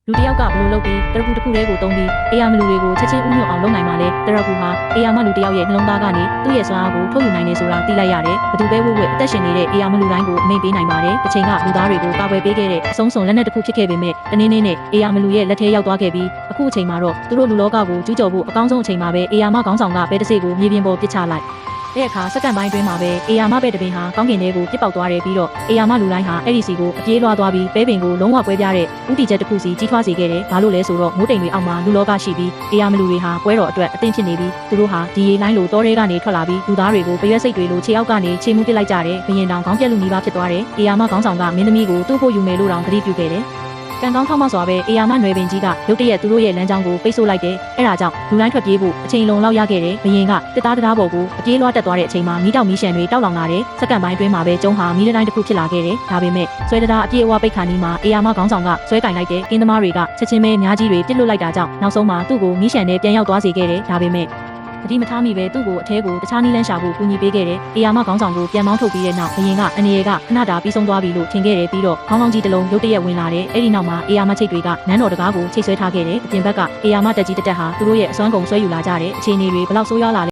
လူတယောက်ကဘလို့လုပ်ပြီးတရကူတစ်ခုတည်းကိုတုံးပြီးအေယာမလူတွေကိုချက်ချင်းဥညွတ်အောင်လုပ်နိုင်မှလဲတရကူဟာအေယာမလူတယောက်ရဲ့နှလုံးသားကနေသူ့ရဲ့စွမ်းအားကိုထုတ်ယူနိုင်နေဆိုတာသိလိုက်ရတယ်ဘသူပဲဝှက်အသက်ရှင်နေတဲ့အေယာမလူတိုင်းကိုအမိန့်ပေးနိုင်ပါတယ်တစ်ချိန်ကလူသားတွေကိုကာကွယ်ပေးခဲ့တဲ့အဆုံးစွန်လက်နက်တစ်ခုဖြစ်ခဲ့ပေမဲ့တနေ့နေ့နဲ့အေယာမလူရဲ့လက်ထဲရောက်သွားခဲ့ပြီးအခုအချိန်မှာတော့သူတို့လူလောကကိုကျူးကျော်ဖို့အကောင်းဆုံးအချိန်မှာပဲအေယာမခေါင်းဆောင်ကဘဲတစိကိုမြေပြင်ပေါ်ပစ်ချလိုက်တဲ့အခါစက္ကန့်ပိုင်းအတွင်းမှာပဲအေယာမပဲတပင်ဟာကောင်းကင်ထဲကိုပြစ်ပေါက်သွားတယ်ပြီးတော့အေယာမလူတိုင်းဟာအဲ့ဒီစီကိုအပြေးလွှားသွားပြီးပဲပင်ကိုလုံးဝကွဲပြားတဲ့ဥတီချက်တစ်ခုစီကြီးထွားစေခဲ့တယ်။ဘာလို့လဲဆိုတော့မိုးတိမ်တွေအောက်မှာလူလောကရှိပြီးအေယာမလူတွေဟာပွဲတော်အတွက်အသင့်ဖြစ်နေပြီးသူတို့ဟာဒီရေလိုင်းလိုတောထဲကနေထွက်လာပြီးလူသားတွေကိုပရွက်စိတ်တွေလိုခြေအောက်ကနေခြေမှုပစ်လိုက်ကြတယ်။ဘရင်တောင်ခေါင်းပြက်လူနီးပါးဖြစ်သွားတယ်။အေယာမခေါင်းဆောင်ကမင်းသမီးကိုသူ့ဖို့ယူမယ်လို့တောင်ကတိပြုခဲ့တယ်။ကံကောင်းထောက်မစွာပဲအေယာမနွယ်ပင်ကြီးကရုတ်တရက်သူတို့ရဲ့လမ်းကြောင်းကိုပိတ်ဆို့လိုက်တယ်။အဲဒါကြောင့်လူတိုင်းထွက်ပြေးဖို့အချိန်လုံးလောက်ရခဲ့တယ်။ဘရင်ကတစ်သားတရားပေါ်ကိုအပြေးလွှားတက်သွားတဲ့အချိန်မှာမီးတောက်မီးရှံတွေတောက်လောင်လာတယ်။စက္ကန့်ပိုင်းအတွင်းမှာပဲကျုံးဟာမီးတိုင်းတစ်ခုဖြစ်လာခဲ့တယ်။ဒါပေမဲ့ဆွဲတရားအပြေးအဝပိတ်ခါနီးမှာအေယာမခေါင်းဆောင်ကဆွဲကင်လိုက်တဲ့ကင်းသမားတွေကချက်ချင်းပဲအများကြီးတွေပြစ်လွတ်လိုက်တာကြောင့်နောက်ဆုံးမှာသူ့ကိုမီးရှံနဲ့ပြန်ရောက်သွားစေခဲ့တယ်။ဒါပေမဲ့တတိမထားမိပဲသူ့ကိုအထဲကိုတခြားနည်းလမ်းရှာဖို့ကူညီပေးခဲ့တယ်။အေယာမခေါင်းဆောင်ကိုပြန်မောင်းထုတ်ပြီးတဲ့နောက်ဘရင်ကအနေရကခဏတာပြီးဆုံးသွားပြီလို့ထင်ခဲ့တယ်ပြီးတော့ခေါင်းကောင်းကြီးတစ်လုံးရုတ်တရက်ဝင်လာတယ်။အဲ့ဒီနောက်မှာအေယာမချိတ်တွေကနန်းတော်တကားကိုချိတ်ဆွဲထားခဲ့တယ်။အပြင်ဘက်ကအေယာမတက်ကြီးတက်ဟာသူတို့ရဲ့အစွမ်းကုန်ဆွဲယူလာကြတဲ့အခြေအနေတွေဘလောက်ဆိုးရွားလာ